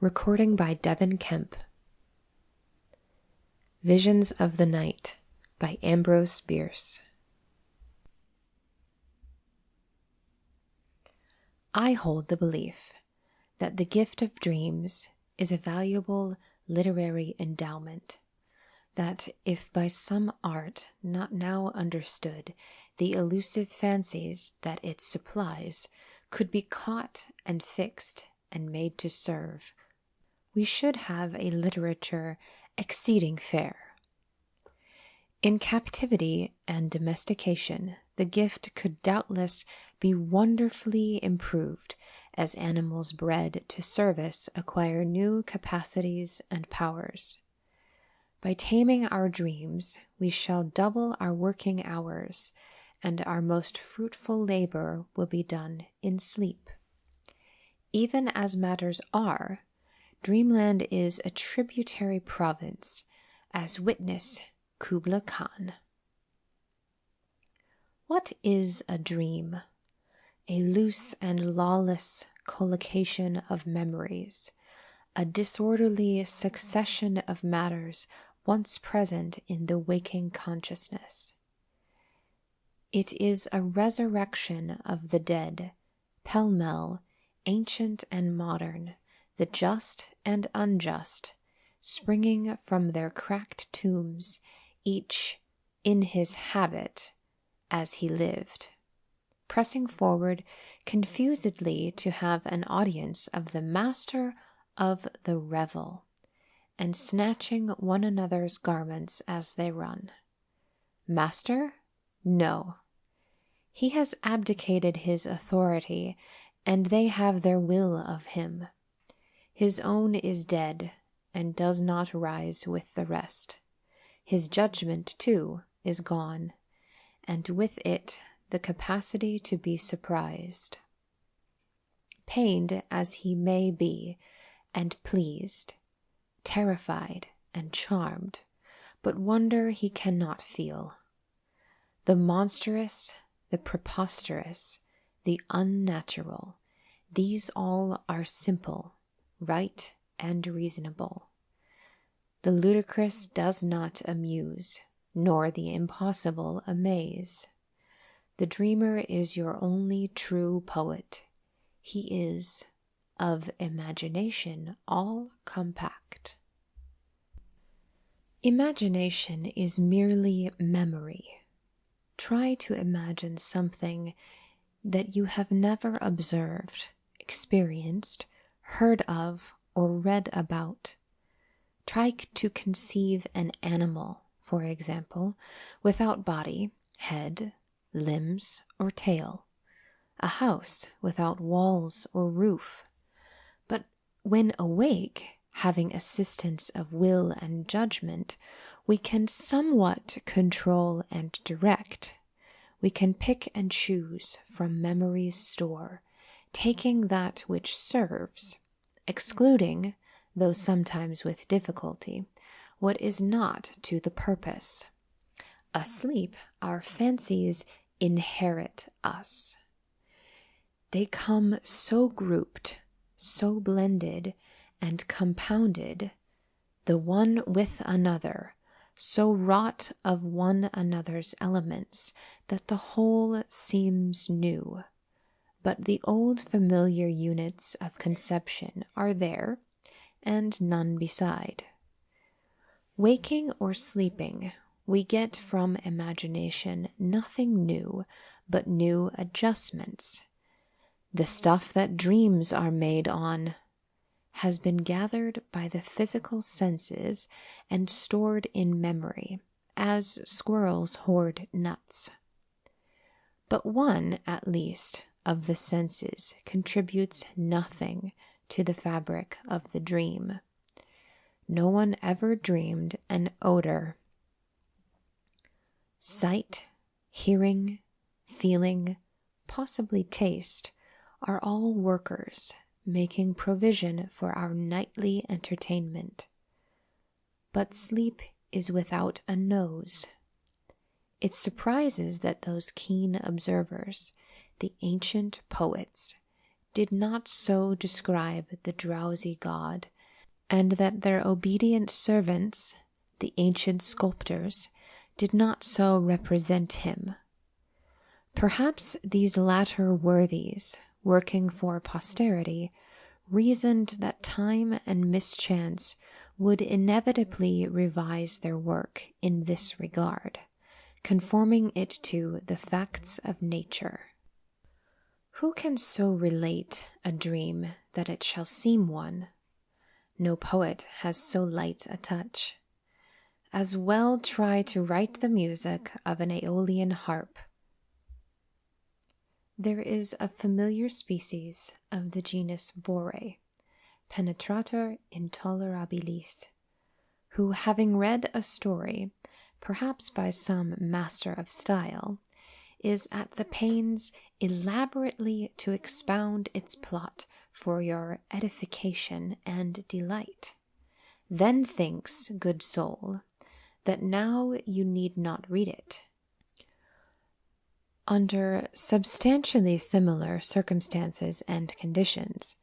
Recording by Devin Kemp. Visions of the Night by Ambrose, Bierce. I hold the belief that the gift of dreams is a valuable literary endowment, that if by some art not now understood, the elusive fancies that it supplies could be caught and fixed and made to serve, we should have a literature exceeding fair. In captivity and domestication, the gift could doubtless be wonderfully improved as animals bred to service acquire new capacities and powers. By taming our dreams, we shall double our working hours, and our most fruitful labor will be done in sleep. Even as matters are, Dreamland is a tributary province, as witness Kubla Khan. What is a dream? A loose and lawless collocation of memories, a disorderly succession of matters once present in the waking consciousness. It is a resurrection of the dead, pell-mell, ancient and modern, the just and unjust, springing from their cracked tombs, each in his habit as he lived, pressing forward confusedly to have an audience of the master of the revel, and snatching one another's garments as they run. Master? No. He has abdicated his authority, and they have their will of him. His own is dead, and does not rise with the rest. His judgment, too, is gone, and with it the capacity to be surprised. Pained as he may be, and pleased, terrified and charmed, but wonder he cannot feel. The monstrous, the preposterous, the unnatural, these all are simple, right, and reasonable. The ludicrous does not amuse, nor the impossible amaze. The dreamer is your only true poet. He is of imagination all compact. Imagination is merely memory. Try to imagine something that you have never observed, experienced, heard of, or read about. Try to conceive an animal, for example, without body, head, limbs, or tail, a house without walls or roof. But when awake, having assistance of will and judgment, we can somewhat control and direct. We can pick and choose from memory's store, taking that which serves, excluding, though sometimes with difficulty, what is not to the purpose. Asleep, our fancies inherit us. They come so grouped, so blended and compounded, the one with another, so wrought of one another's elements, that the whole seems new. But the old familiar units of conception are there, and none beside. Waking or sleeping, we get from imagination nothing new but new adjustments. The stuff that dreams are made on has been gathered by the physical senses and stored in memory, as squirrels hoard nuts. But one, at least, of the senses contributes nothing to the fabric of the dream. No one ever dreamed an odor. Sight, hearing, feeling, possibly taste, are all workers, making provision for our nightly entertainment. But sleep is without a nose. It surprises that those keen observers, the ancient poets, did not so describe the drowsy god, and that their obedient servants, the ancient sculptors, did not so represent him. Perhaps these latter worthies, working for posterity, reasoned that time and mischance would inevitably revise their work in this regard, conforming it to the facts of nature. Who can so relate a dream that it shall seem one? No poet has so light a touch. As well try to write the music of an Aeolian harp. There is a familiar species of the genus Bore, Penetrator intolerabilis, who, having read a story, perhaps by some master of style, is at the pains elaborately to expound its plot for your edification and delight, then thinks, good soul, that now you need not read it. Under substantially similar circumstances and conditions,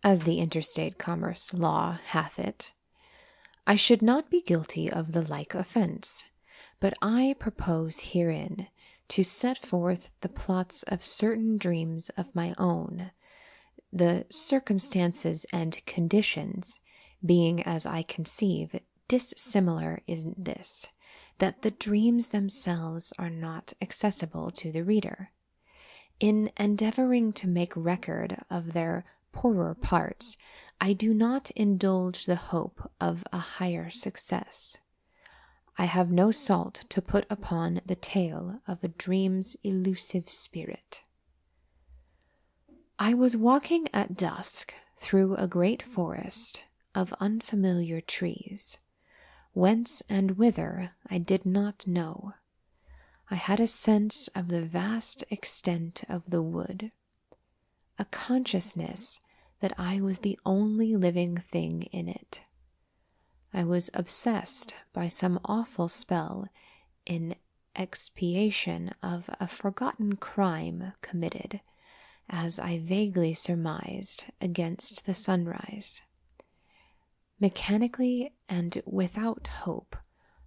as the interstate commerce law hath it, I should not be guilty of the like offense, but I propose herein to set forth the plots of certain dreams of my own, the circumstances and conditions being, as I conceive, dissimilar in this, that the dreams themselves are not accessible to the reader. In endeavoring to make record of their poorer parts, I do not indulge the hope of a higher success. I have no salt to put upon the tale of a dream's elusive spirit. I was walking at dusk through a great forest of unfamiliar trees, whence and whither I did not know. I had a sense of the vast extent of the wood, a consciousness that I was the only living thing in it. I was obsessed by some awful spell in expiation of a forgotten crime committed, as I vaguely surmised, against the sunrise. Mechanically and without hope,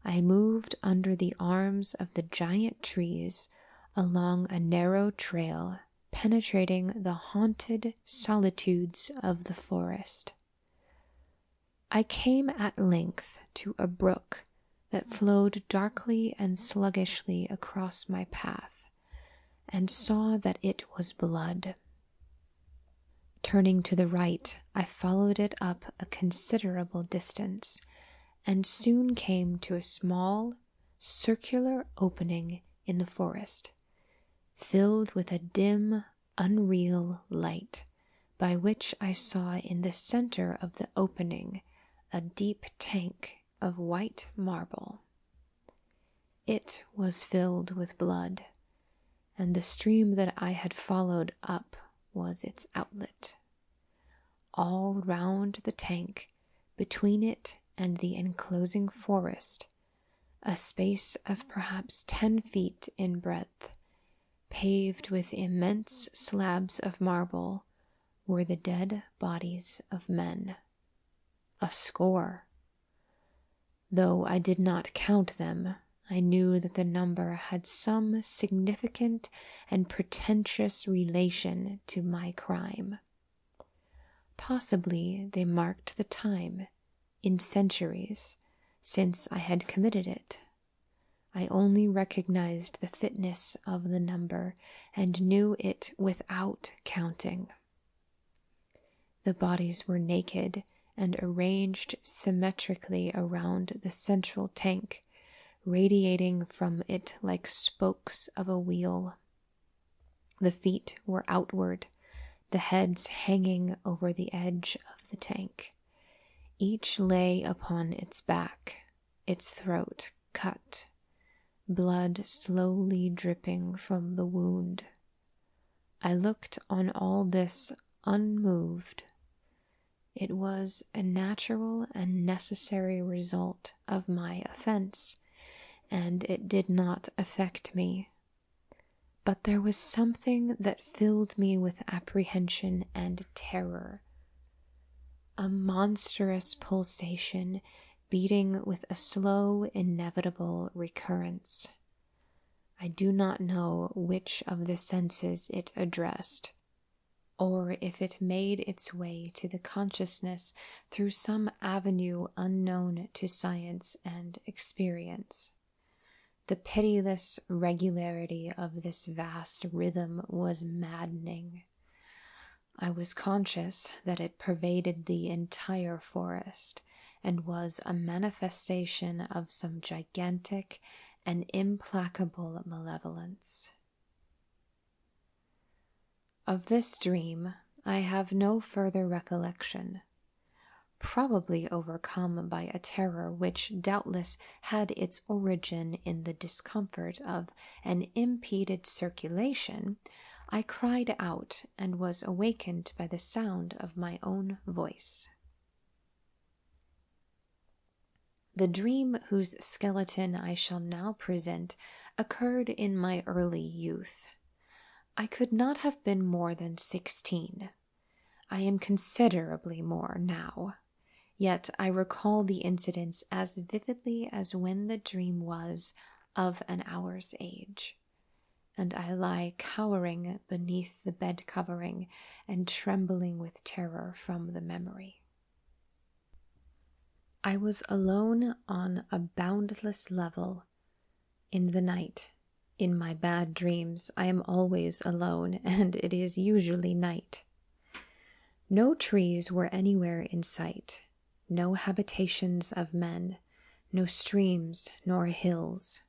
I moved under the arms of the giant trees along a narrow trail penetrating the haunted solitudes of the forest. I came at length to a brook that flowed darkly and sluggishly across my path, and saw that it was blood. Turning to the right, I followed it up a considerable distance, and soon came to a small, circular opening in the forest, filled with a dim, unreal light, by which I saw in the center of the opening a deep tank of white marble. It was filled with blood, and the stream that I had followed up was its outlet. All round the tank, between it and the enclosing forest, a space of perhaps 10 feet in breadth, paved with immense slabs of marble, were the dead bodies of men. A score. Though I did not count them, I knew that the number had some significant and pretentious relation to my crime. Possibly they marked the time, in centuries, since I had committed it. I only recognized the fitness of the number and knew it without counting. The bodies were naked and arranged symmetrically around the central tank, radiating from it like spokes of a wheel. The feet were outward, the heads hanging over the edge of the tank. Each lay upon its back, its throat cut, blood slowly dripping from the wound. I looked on all this unmoved. It was a natural and necessary result of my offense, and it did not affect me. but there was something that filled me with apprehension and terror. A monstrous pulsation beating with a slow, inevitable recurrence. I do not know which of the senses it addressed, or if it made its way to the consciousness through some avenue unknown to science and experience. The pitiless regularity of this vast rhythm was maddening. I was conscious that it pervaded the entire forest and was a manifestation of some gigantic and implacable malevolence. Of this dream I have no further recollection, probably overcome by a terror which doubtless had its origin in the discomfort of an impeded circulation. I cried out and was awakened by the sound of my own voice. The dream whose skeleton I shall now present occurred in my early youth. I could not have been more than 16. I am considerably more now, yet I recall the incidents as vividly as when the dream was of an hour's age, and I lie cowering beneath the bed covering and trembling with terror from the memory. I was alone on a boundless level in the night. In my bad dreams, I am always alone, and it is usually night. No trees were anywhere in sight, no habitations of men, no streams nor hills.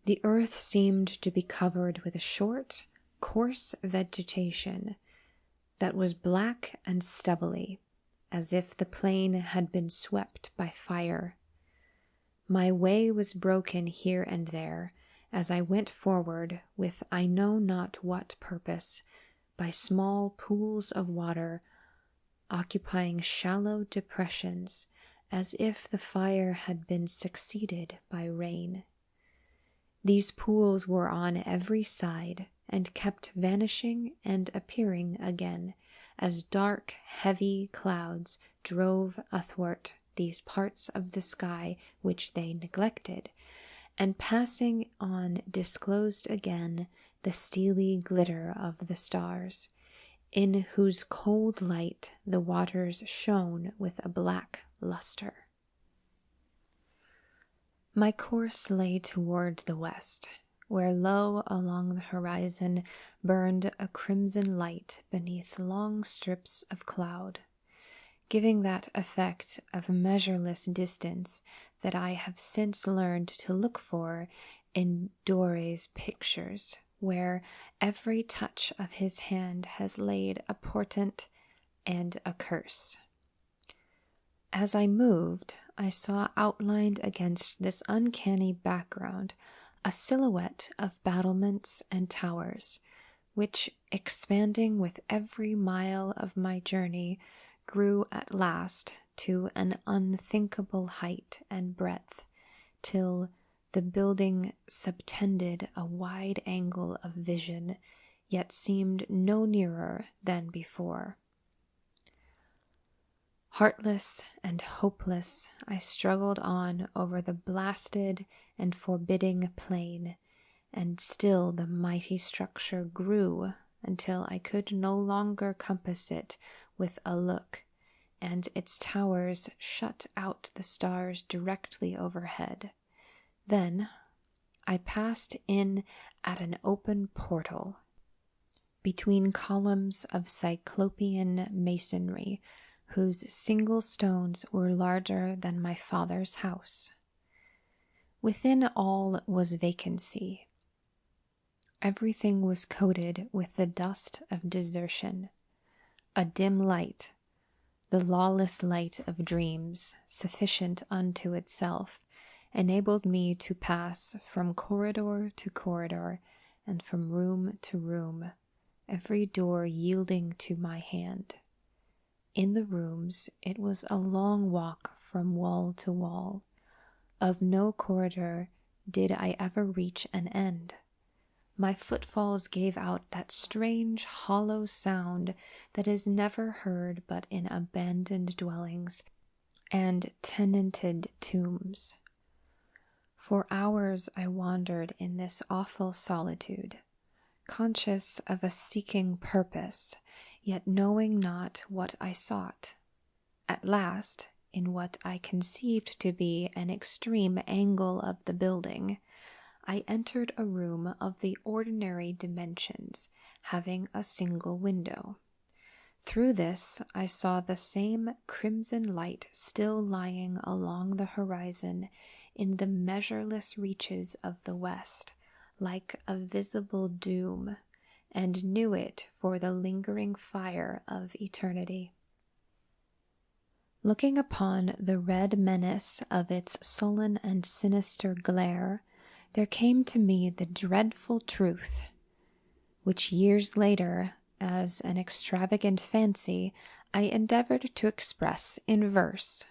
The earth seemed to be covered with a short, coarse vegetation that was black and stubbly, as if the plain had been swept by fire. My way was broken here and there, as I went forward with I know not what purpose, by small pools of water occupying shallow depressions, as if the fire had been succeeded by rain. These pools were on every side, and kept vanishing and appearing again, as dark, heavy clouds drove athwart these parts of the sky which they neglected, and passing on disclosed again the steely glitter of the stars, in whose cold light the waters shone with a black luster. My course lay toward the west, where low along the horizon burned a crimson light beneath long strips of cloud, giving that effect of measureless distance that I have since learned to look for in Doré's pictures, where every touch of his hand has laid a portent and a curse. As I moved, I saw outlined against this uncanny background a silhouette of battlements and towers, which, expanding with every mile of my journey, grew at last to an unthinkable height and breadth, till the building subtended a wide angle of vision, yet seemed no nearer than before. Heartless and hopeless, I struggled on over the blasted and forbidding plain, and still the mighty structure grew until I could no longer compass it with a look, and its towers shut out the stars directly overhead. Then I passed in at an open portal between columns of cyclopean masonry, whose single stones were larger than my father's house. Within all was vacancy. Everything was coated with the dust of desertion. A dim light, the lawless light of dreams, sufficient unto itself, enabled me to pass from corridor to corridor and from room to room, every door yielding to my hand. In the rooms it was a long walk from wall to wall. Of no corridor did I ever reach an end. My footfalls gave out that strange hollow sound that is never heard but in abandoned dwellings and tenanted tombs. For hours I wandered in this awful solitude, conscious of a seeking purpose, yet knowing not what I sought. At last, in what I conceived to be an extreme angle of the building, I entered a room of the ordinary dimensions, having a single window. Through this I saw the same crimson light still lying along the horizon in the measureless reaches of the west, like a visible doom, and knew it for the lingering fire of eternity. Looking upon the red menace of its sullen and sinister glare, there came to me the dreadful truth, which years later, as an extravagant fancy, I endeavored to express in verse.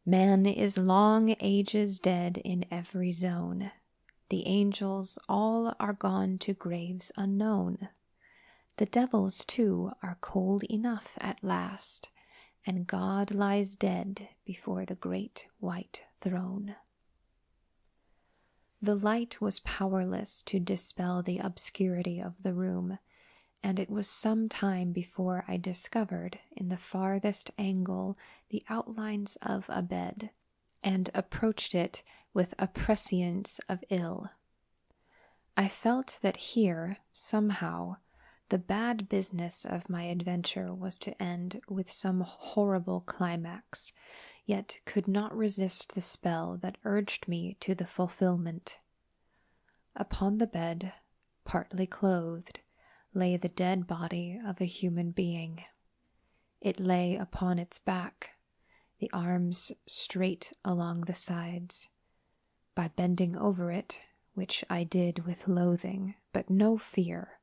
Man is long ages dead in every zone. The angels all are gone to graves unknown. The devils, too, are cold enough at last, and God lies dead before the great white throne. The light was powerless to dispel the obscurity of the room, and it was some time before I discovered in the farthest angle the outlines of a bed, and approached it with a prescience of ill. I felt that here, somehow, the bad business of my adventure was to end with some horrible climax, yet could not resist the spell that urged me to the fulfillment. Upon the bed, partly clothed, lay the dead body of a human being. It lay upon its back, the arms straight along the sides. By bending over it, which I did with loathing, but no fear,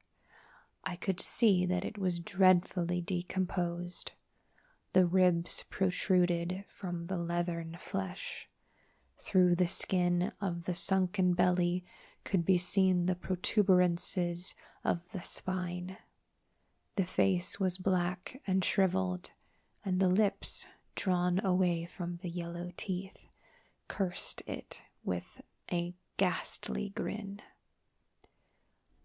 I could see that it was dreadfully decomposed. The ribs protruded from the leathern flesh. Through the skin of the sunken belly could be seen the protuberances of the spine. The face was black and shriveled, and the lips, drawn away from the yellow teeth, cursed it with a ghastly grin.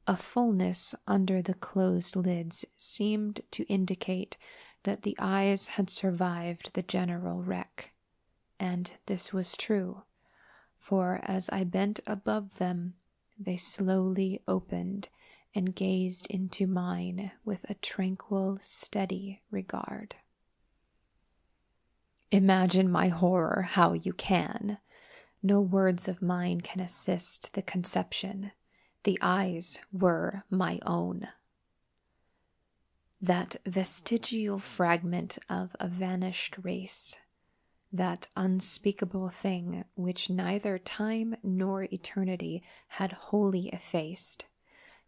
A fullness under the closed lids seemed to indicate that the eyes had survived the general wreck, and this was true, for as I bent above them, they slowly opened and gazed into mine with a tranquil, steady regard. Imagine my horror how you can. No words of mine can assist the conception. The eyes were my own. That vestigial fragment of a vanished race, that unspeakable thing which neither time nor eternity had wholly effaced,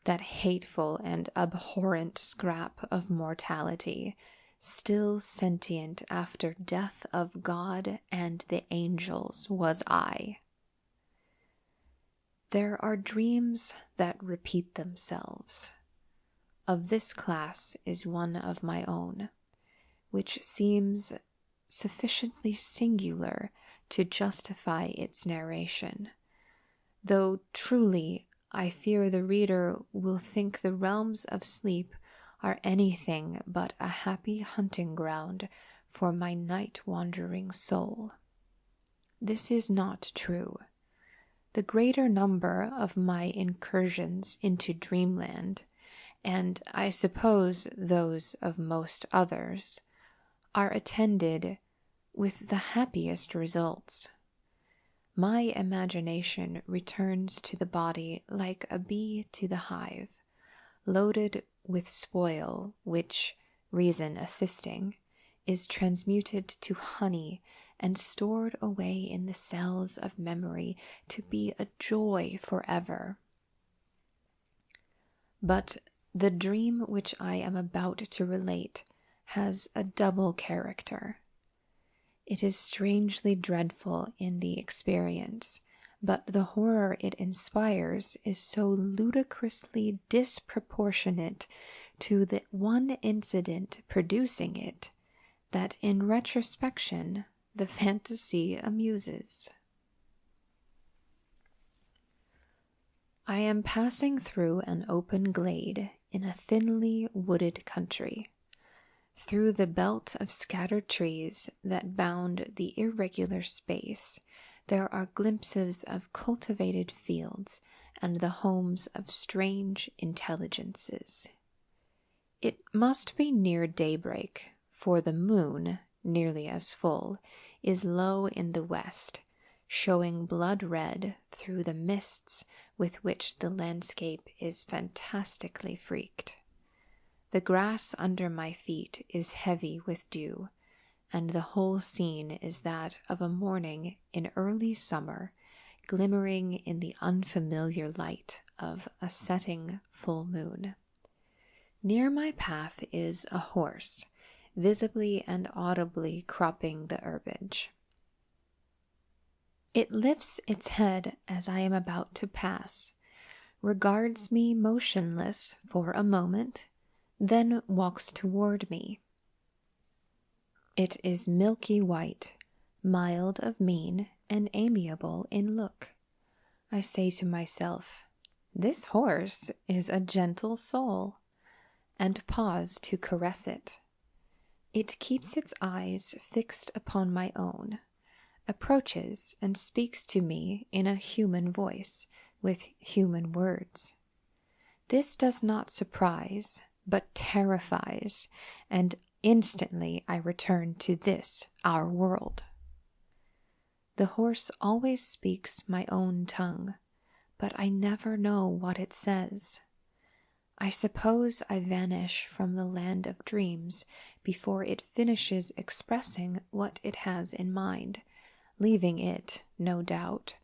that hateful and abhorrent scrap of mortality, still sentient after death of God and the angels, was I. There are dreams that repeat themselves. Of this class is one of my own, which seems sufficiently singular to justify its narration, though truly I fear the reader will think the realms of sleep are anything but a happy hunting ground for my night-wandering soul. This is not true. The greater number of my incursions into dreamland, and I suppose those of most others, are attended with the happiest results. My imagination returns to the body like a bee to the hive, loaded with spoil which, reason assisting, is transmuted to honey and stored away in the cells of memory to be a joy forever. But the dream which I am about to relate has a double character. It is strangely dreadful in the experience, but the horror it inspires is so ludicrously disproportionate to the one incident producing it that in retrospection the fantasy amuses. I am passing through an open glade in a thinly wooded country. Through the belt of scattered trees that bound the irregular space, there are glimpses of cultivated fields and the homes of strange intelligences. It must be near daybreak, for the moon, nearly as full, is low in the west, showing blood red through the mists with which the landscape is fantastically freaked. The grass under my feet is heavy with dew, and the whole scene is that of a morning in early summer, glimmering in the unfamiliar light of a setting full moon. Near my path is a horse, visibly and audibly cropping the herbage. It lifts its head as I am about to pass, regards me motionless for a moment, then walks toward me. It is milky white, mild of mien, and amiable in look. I say to myself, "This horse is a gentle soul," and pause to caress it. It keeps its eyes fixed upon my own, approaches and speaks to me in a human voice, with human words. This does not surprise, but terrifies, and instantly I return to this, our world. The horse always speaks my own tongue, but I never know what it says. I suppose I vanish from the land of dreams before it finishes expressing what it has in mind, leaving it, no doubt,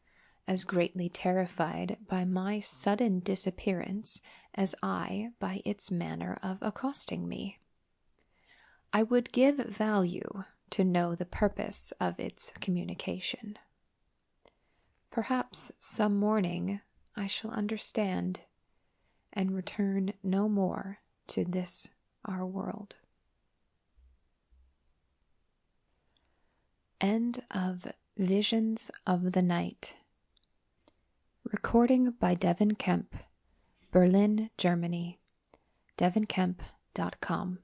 as greatly terrified by my sudden disappearance as I by its manner of accosting me. I would give value to know the purpose of its communication. Perhaps some morning I shall understand and return no more to this our world. End of Visions of the Night. Recording by Devin Kemp, Berlin, Germany. devinkemp.com